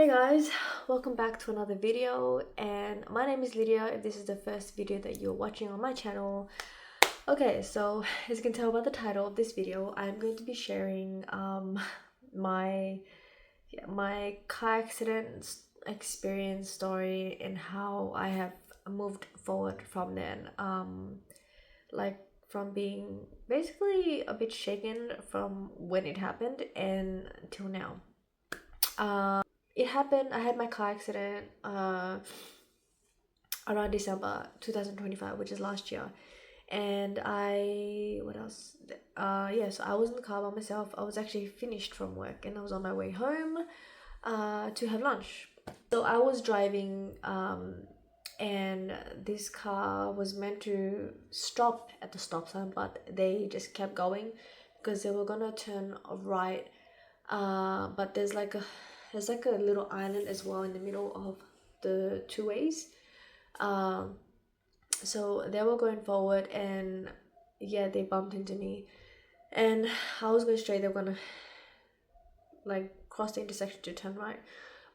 Hey guys, welcome back to another video, and my name is Lydia if this is the first video that you're watching on my channel. Okay, so as you can tell by the title of this video, I'm going to be sharing my car accident experience story and how I have moved forward from then. Like from being basically a bit shaken from when it happened and till now. It happened, I had my car accident around December 2025, which is last year. And what else? So I was in the car by myself. I was actually finished from work and I was on my way home to have lunch. So I was driving and this car was meant to stop at the stop sign, but they just kept going because they were gonna turn right. But there's like a little island as well in the middle of the two ways. So they were going forward and yeah, they bumped into me and I was going straight. They were gonna like cross the intersection to turn right,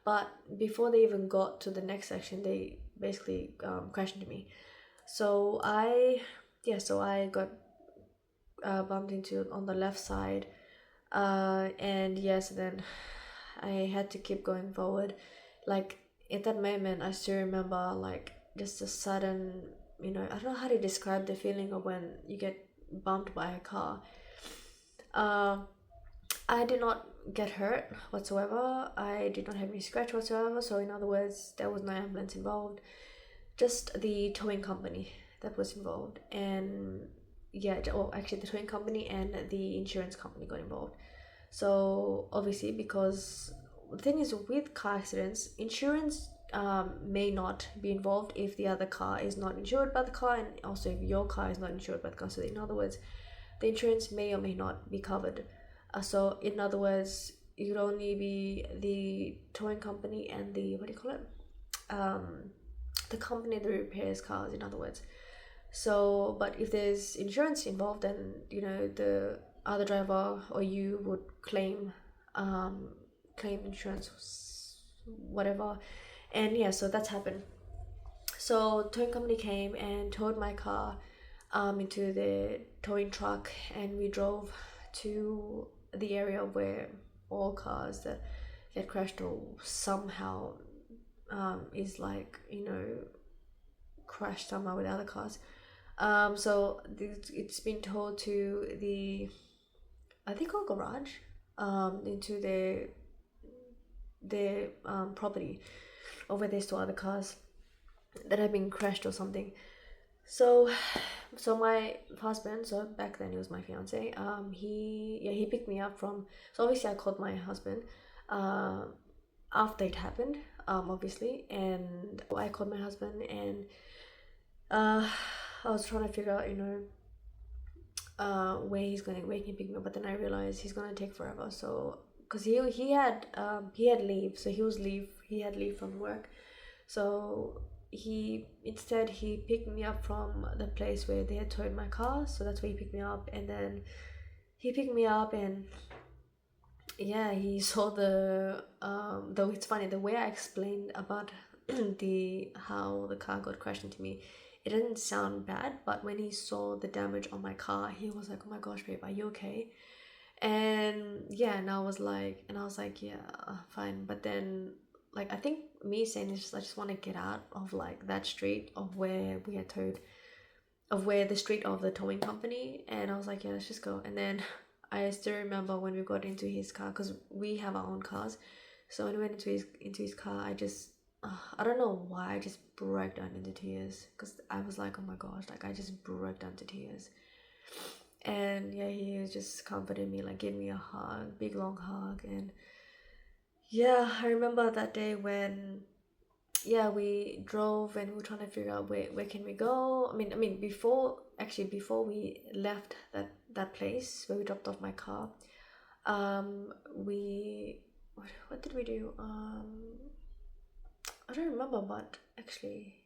but before they even got to the next section, they basically crashed into me. So I got bumped into on the left side, and yes, then I had to keep going forward. Like at that moment, I still remember like just a sudden, I don't know how to describe the feeling of when you get bumped by a car. I did not get hurt whatsoever. I did not have any scratch whatsoever. So in other words, there was no ambulance involved, just the towing company that was involved. And yeah, well, actually the towing company and the insurance company got involved. So obviously, because the thing is with car accidents, insurance may not be involved if the other car is not insured by the car, and also if your car is not insured by the car. So in other words, the insurance may or may not be covered. So in other words, it would only be the towing company and the the company that repairs cars, in other words. So but if there's insurance involved, then the other driver or you would claim insurance, whatever. And yeah, so that's happened. So towing company came and towed my car into the towing truck, and we drove to the area where all cars that get crashed or somehow is like crashed somehow with other cars. So it's been towed to the, I think, our garage, into their property, or where they store other cars that have been crashed or something. So my husband, so back then he was my fiance, he picked me up from, so obviously I called my husband after it happened, obviously, and I called my husband, and I was trying to figure out where he can pick me up, but then I realized he's gonna take forever. So because he had leave, so he had leave from work. So he picked me up from the place where they had towed my car. So that's where he picked me up, and then he picked me up, and yeah, he saw the though it's funny the way I explained about how the car got crashed into me, it didn't sound bad, but when he saw the damage on my car, he was like, "Oh my gosh, babe, are you okay?" And yeah, and I was like, yeah, fine. But then, like, I think me saying this, I just want to get out of like that street of where we had towed, of where the street of the towing company. And I was like, yeah, let's just go. And then I still remember when we got into his car, because we have our own cars. So when we went into his car, I don't know why, I just broke down into tears, because I was like, oh my gosh, like I just broke down to tears. And yeah, he just comforted me, like gave me a hug, big long hug. And yeah, I remember that day when we drove and we were trying to figure out where can we go. I mean before we left that place where we dropped off my car, we what did we do? I don't remember, but actually,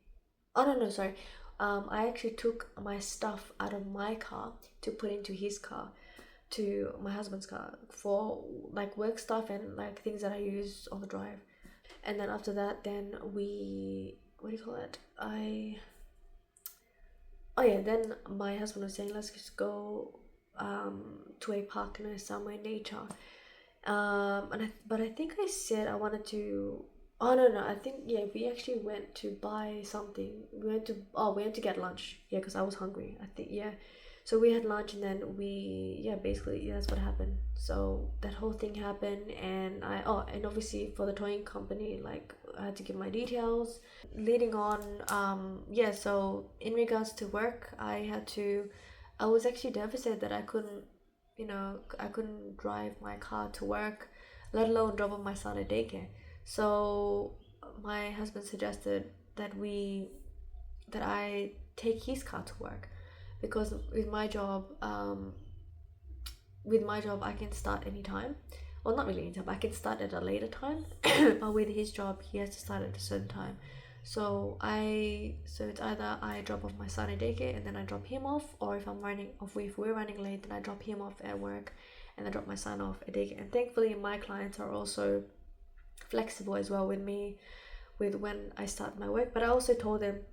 oh no, sorry. I actually took my stuff out of my car to put into his car, to my husband's car, for like work stuff and like things that I use on the drive. And then after that, then we, what do you call it, then my husband was saying, let's just go to a park, somewhere in nature. But I think I said I wanted to. Oh no, I think, yeah, we actually went to buy something. We went to get lunch. Yeah, because I was hungry. I think, yeah. So we had lunch, and then basically, yeah, that's what happened. So that whole thing happened, and and obviously for the towing company, like, I had to give my details. Leading on, so in regards to work, I was actually devastated that I couldn't, I couldn't drive my car to work, let alone drop off my son at daycare. So my husband suggested that I take his car to work, because with my job I can start anytime. Well, not really anytime, I can start at a later time. But with his job, he has to start at a certain time. So it's either I drop off my son at daycare and then I drop him off, or if we're running late, then I drop him off at work and I drop my son off at daycare. And thankfully my clients are also flexible as well with me with when I start my work. But I also told them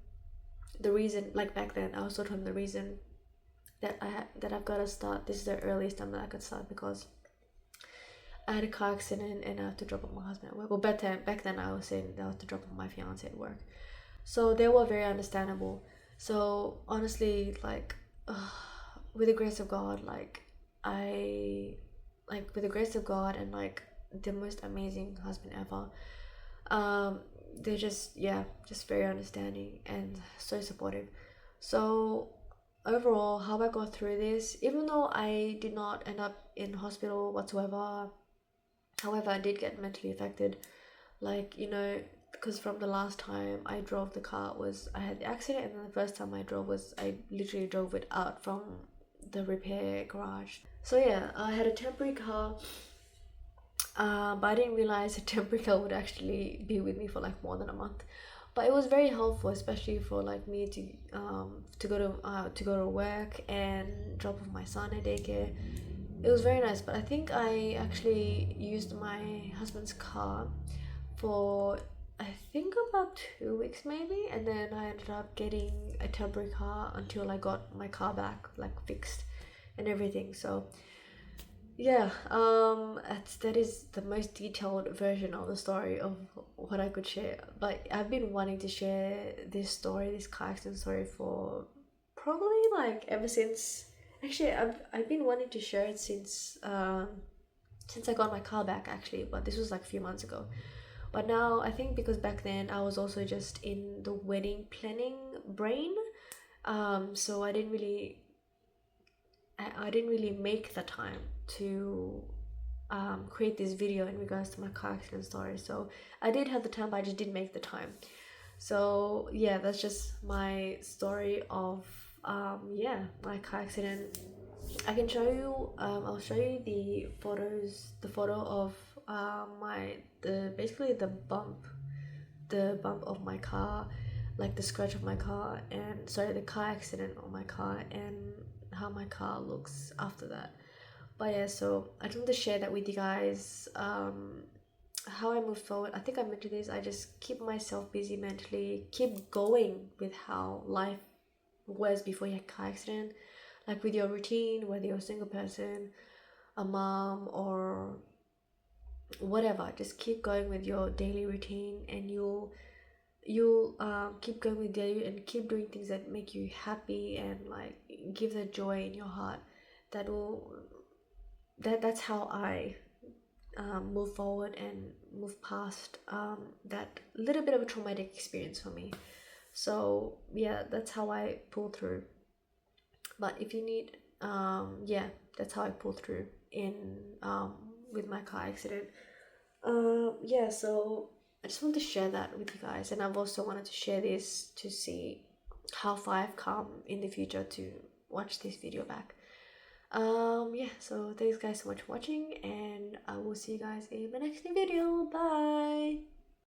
the reason, like back then, I also told them the reason that I've got to start. This is the earliest time that I could start, because I had a car accident and I have to drop off my husband at work. Well, back then I was saying that I have to drop off my fiance at work. So they were very understandable. So honestly, like, with the grace of God, with the grace of God and like the most amazing husband ever, they're just very understanding and so supportive. So overall, how I got through this, even though I did not end up in hospital whatsoever, however, I did get mentally affected, like, because from the last time I drove the car I had the accident, and then the first time I drove I literally drove it out from the repair garage. So yeah, I had a temporary car, but I didn't realize a temporary car would actually be with me for like more than a month. But it was very helpful, especially for like me to go to work and drop off my son at daycare. It was very nice. But I think I actually used my husband's car for, I think, about 2 weeks maybe, and then I ended up getting a temporary car until I got my car back, like, fixed and everything. So yeah, that is the most detailed version of the story of what I could share. But I've been wanting to share this car accident story, for probably like ever since. Actually, I've been wanting to share it since I got my car back, actually. But this was like a few months ago. But now I think because back then I was also just in the wedding planning brain, so I didn't really make the time to create this video in regards to my car accident story. So I did have the time, but I just didn't make the time. So yeah, that's just my story of my car accident. I can show you. I'll show you the photos. The photo of basically the bump of my car, like the scratch of my car, and the car accident on my car, and how my car looks after that. But yeah, so I just want to share that with you guys. How I move forward. I think I mentioned this. I just keep myself busy mentally, keep going with how life was before you had car accident, like with your routine, whether you're a single person, a mom, or whatever. Just keep going with your daily routine, and you'll keep going with daily and keep doing things that make you happy and like give that joy in your heart. That's how I move forward and move past that little bit of a traumatic experience for me. So yeah, that's how I pull through. But if you need that's how I pull through in with my car accident. So I just want to share that with you guys, and I've also wanted to share this to see how far I've come in the future to watch this video back. So thanks guys so much for watching, and I will see you guys in my next video. Bye.